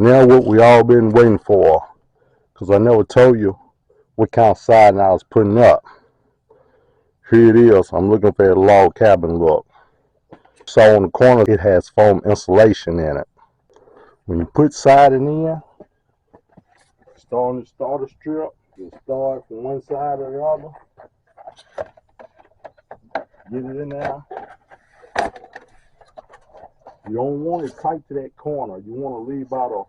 Now what we all been waiting for, because I never told you what kind of siding I was putting up. Here it is. I'm looking for a log cabin look. So on the corner it has foam insulation in it. When you put siding in, start on the starter strip, you start from one side or the other. Get it in there. You don't want it tight to that corner. You want to leave about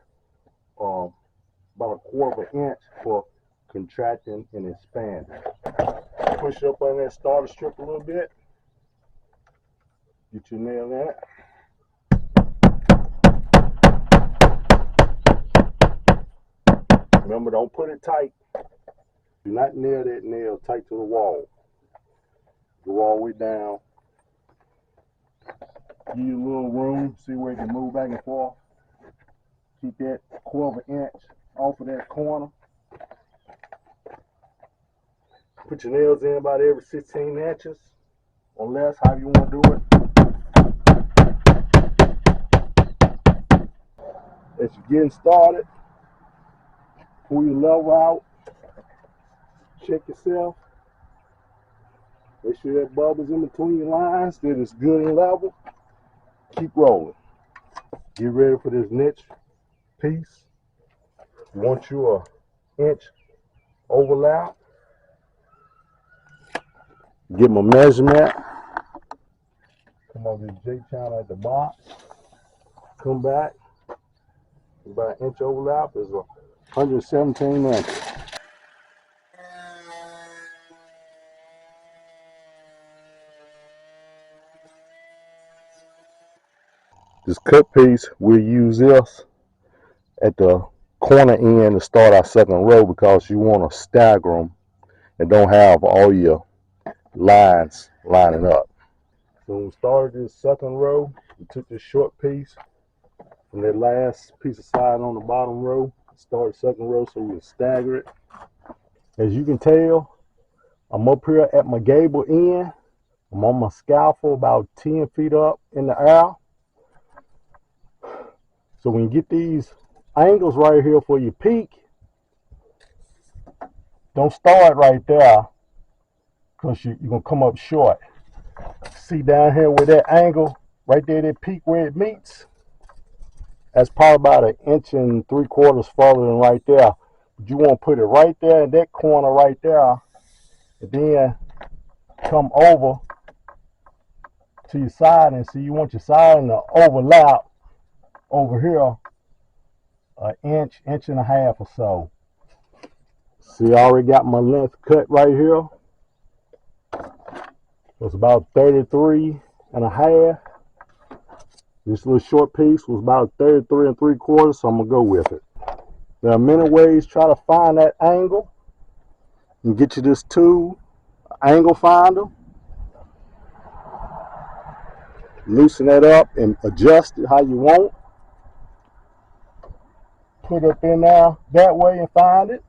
a quarter of an inch for contracting and expanding. Push it up on that starter strip a little bit. Get your nail in it. Remember, don't put it tight. Do not nail that nail tight to the wall. Go all the way down. Give you a little room. See where you can move back and forth. Keep that quarter of an inch off of that corner. Put your nails in about every 16 inches or less, however you want to do it. As you're getting started, pull your level out. Check yourself. Make sure that bubble's in between your lines, that it's good and level. Keep rolling. Get ready for this next piece. You want you an inch overlap. Get my measurement. Come over this J-channel at the box. Come back. About an inch overlap is 117 inches. This cut piece, we'll use this at the corner end to start our second row because you want to stagger them and don't have all your lines lining up. So when we started this second row, we took this short piece from that last piece of siding on the bottom row, started second row so we can stagger it. As you can tell, I'm up here at my gable end. I'm on my scaffold about 10 feet up in the air. So when you get these angles right here for your peak, don't start right there because you're going to come up short. See down here where that angle, right there, that peak where it meets, that's probably about 1 3/4 inches farther than right there. But you want to put it right there in that corner right there, and then come over to your side and see you want your siding to overlap over here 1 inch and a half or so. See, I already got my length cut right here. It's about 33 and a half. This little short piece was about 33 3/4, so I'm gonna go with it. There are many ways to try to find that angle. You can get you this tool, angle finder. Loosen that up and adjust it how you want. Put it up in there that way and find it.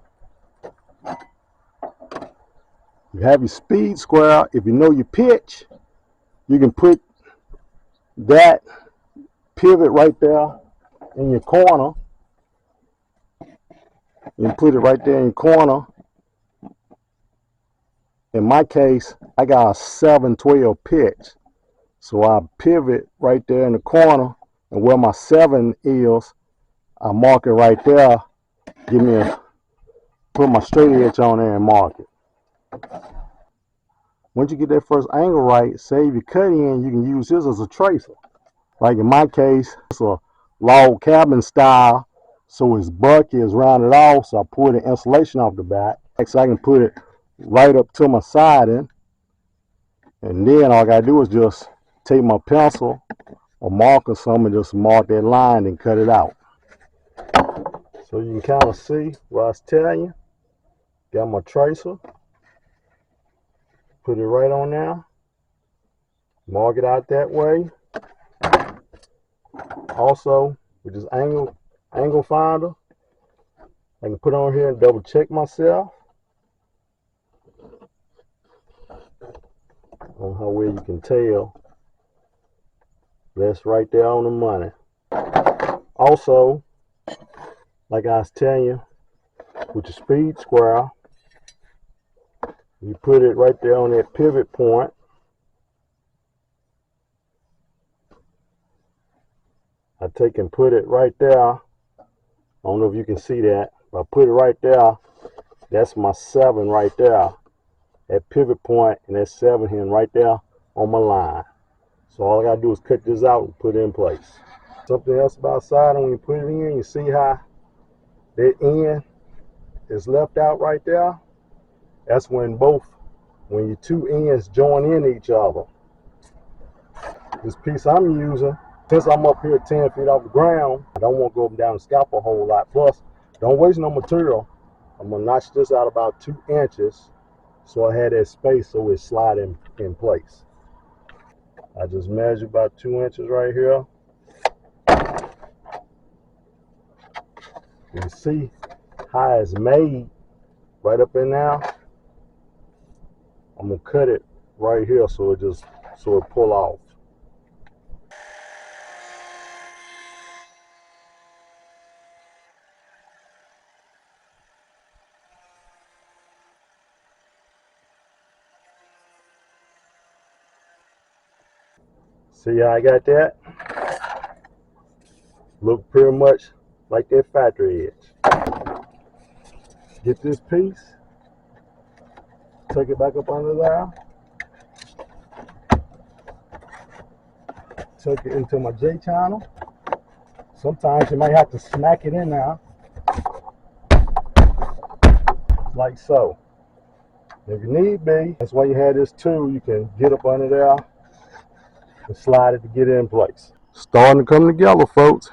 You have your speed square. If you know your pitch, you can put that pivot right there in your corner. You can put it right there in your corner. In my case, I got a 7/12 pitch. So I pivot right there in the corner, and where my 7 is, I mark it right there. Put my straight edge on there and mark it. Once you get that first angle right, save your cut in, you can use this as a tracer. Like in my case, it's a log cabin style, so its butt is rounded off, so I pull the insulation off the back. So I can put it right up to my siding, and then all I gotta do is just take my pencil or marker something and just mark that line and cut it out. So you can kind of see what I was telling you. Got my tracer, put it right on there, mark it out that way. Also, with this angle finder, I can put on here and double check myself on how well you can tell. That's right there on the money. Also, like I was telling you, with the speed square, you put it right there on that pivot point. I take and put it right there. I don't know if you can see that, but I put it right there. That's my 7 right there. That pivot point and that 7 here right there on my line. So all I gotta do is cut this out and put it in place. Something else about soldering, when you put it in, you see how that end is left out right there? That's when your two ends join in each other. This piece I'm using, since I'm up here 10 feet off the ground, I don't want to go up and down the scalpel a whole lot. Plus, don't waste no material. I'm gonna notch this out about 2 inches so I had that space so it slide in place. I just measure about 2 inches right here. You see how it's made right up in now. I'm gonna cut it right here so it pull off. See how I got that? Look pretty much like that factory edge. Get this piece, take it back up under there, tuck it into my J channel. Sometimes you might have to smack it in there, like so. If you need be, that's why you have this tool. You can get up under there and slide it to get it in place. Starting to come together, folks.